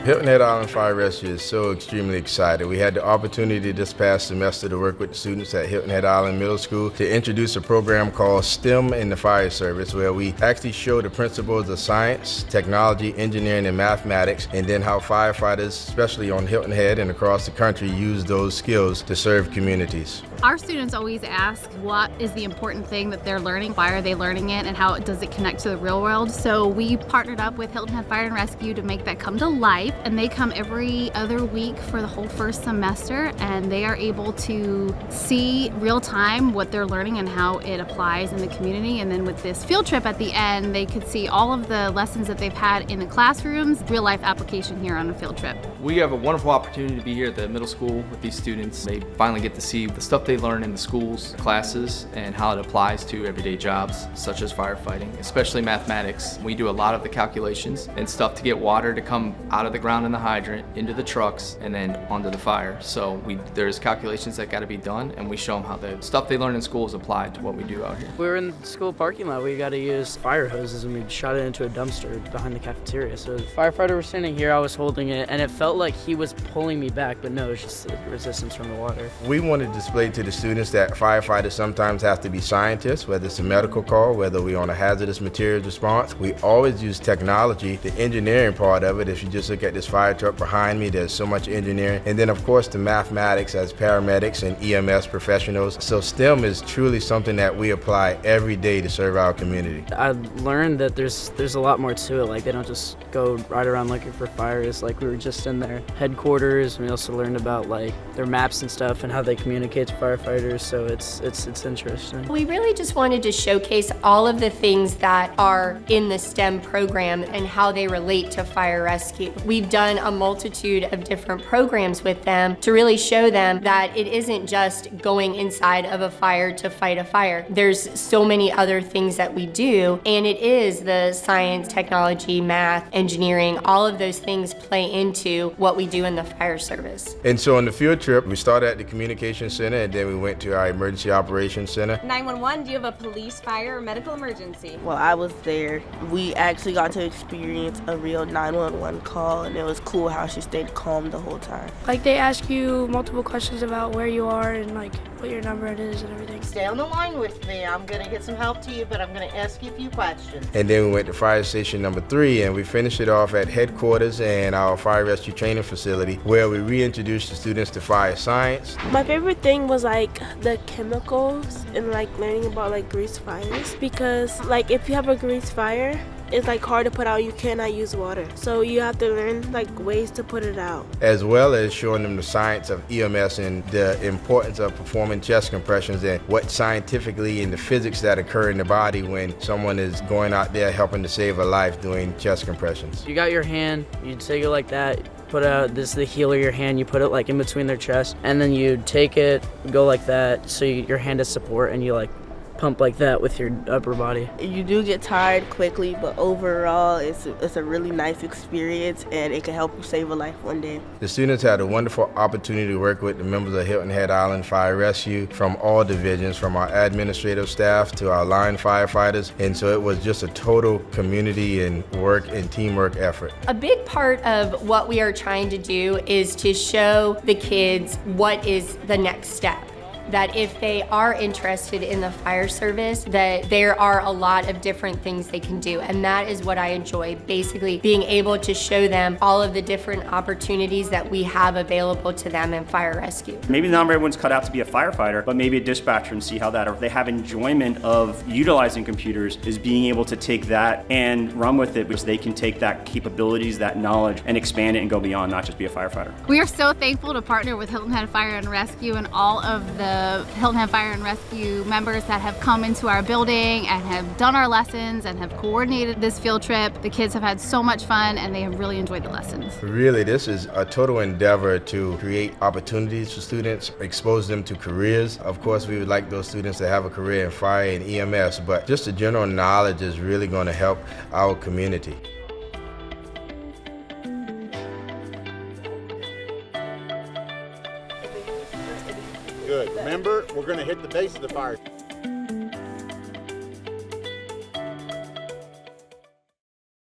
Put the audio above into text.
Hilton Head Island Fire Rescue is so extremely excited. We had the opportunity this past semester to work with the students at Hilton Head Island Middle School to introduce a program called STEM in the Fire Service, where we actually show the principles of science, technology, engineering, and mathematics, and then how firefighters, especially on Hilton Head and across the country, use those skills to serve communities. Our students always ask what is the important thing that they're learning, why are they learning it, and how does it connect to the real world. So we partnered up with Hilton Head Fire and Rescue to make that come to life, and they come every other week for the whole first semester, and they are able to see real time what they're learning and how it applies in the community. And then with this field trip at the end, they could see all of the lessons that they've had in the classrooms, real life application here on a field trip. We have a wonderful opportunity to be here at the middle school with these students. They finally get to see the stuff they learn in the schools, classes, and how it applies to everyday jobs such as firefighting, especially mathematics. We do a lot of the calculations and stuff to get water to come out of the ground in the hydrant, into the trucks, and then onto the fire. So there's calculations that got to be done, and we show them how the stuff they learn in school is applied to what we do out here. We were in the school parking lot. We got to use fire hoses, and we shot it into a dumpster behind the cafeteria. So the firefighter was standing here, I was holding it, and it felt like he was pulling me back, but no, it's just the resistance from the water. We want to display to the students that firefighters sometimes have to be scientists, whether it's a medical call, whether we're on a hazardous materials response. We always use technology, the engineering part of it. If you just look at this fire truck behind me, there's so much engineering. And then of course the mathematics as paramedics and EMS professionals. So STEM is truly something that we apply every day to serve our community. I learned that there's a lot more to it. Like they don't just go right around looking for fires. Like we were just in their headquarters, and we also learned about like their maps and stuff and how they communicate to firefighters. So it's interesting. We really just wanted to showcase all of the things that are in the STEM program and how they relate to fire rescue. We've done a multitude of different programs with them to really show them that it isn't just going inside of a fire to fight a fire. There's so many other things that we do, and it is the science, technology, math, engineering, all of those things play into what we do in the fire service. And so on the field trip, we started at the communication center, and then we went to our emergency operations center. 911, do you have a police, fire, or medical emergency? While I was there, we actually got to experience a real 911 call, and it was cool how she stayed calm the whole time. Like they ask you multiple questions about where you are and like what your number it is and everything. Stay on the line with me. I'm going to get some help to you, but I'm going to ask you a few questions. And then we went to fire station number 3, and we finished it off at headquarters and our fire rescue training facility, where we reintroduced the students to fire science. My favorite thing was like the chemicals and like learning about like grease fires, because like if you have a grease fire, it's like hard to put out. You cannot use water, so you have to learn like ways to put it out, as well as showing them the science of EMS and the importance of performing chest compressions and what scientifically and the physics that occur in the body when someone is going out there helping to save a life doing chest compressions. You got your hand, you take it like that, put out this is the heel of your hand, you put it like in between their chest, and then you take it, go like that, so your hand has support, and you like pump like that with your upper body. You do get tired quickly, but overall it's a really nice experience, and it can help you save a life one day. The students had a wonderful opportunity to work with the members of Hilton Head Island Fire Rescue from all divisions, from our administrative staff to our line firefighters, and so it was just a total community and work and teamwork effort. A big part of what we are trying to do is to show the kids what is the next step. That if they are interested in the fire service, that there are a lot of different things they can do. And that is what I enjoy, basically being able to show them all of the different opportunities that we have available to them in fire rescue. Maybe not everyone's cut out to be a firefighter, but maybe a dispatcher, and see how that, or if they have enjoyment of utilizing computers, is being able to take that and run with it, because they can take that capabilities, that knowledge, and expand it and go beyond, not just be a firefighter. We are so thankful to partner with Hilton Head Fire and Rescue and all of the Hilton Head Fire and Rescue members that have come into our building and have done our lessons and have coordinated this field trip. The kids have had so much fun, and they have really enjoyed the lessons. Really, this is a total endeavor to create opportunities for students, expose them to careers. Of course, we would like those students to have a career in fire and EMS, but just the general knowledge is really going to help our community. Good. Remember, we're going to hit the base of the fire.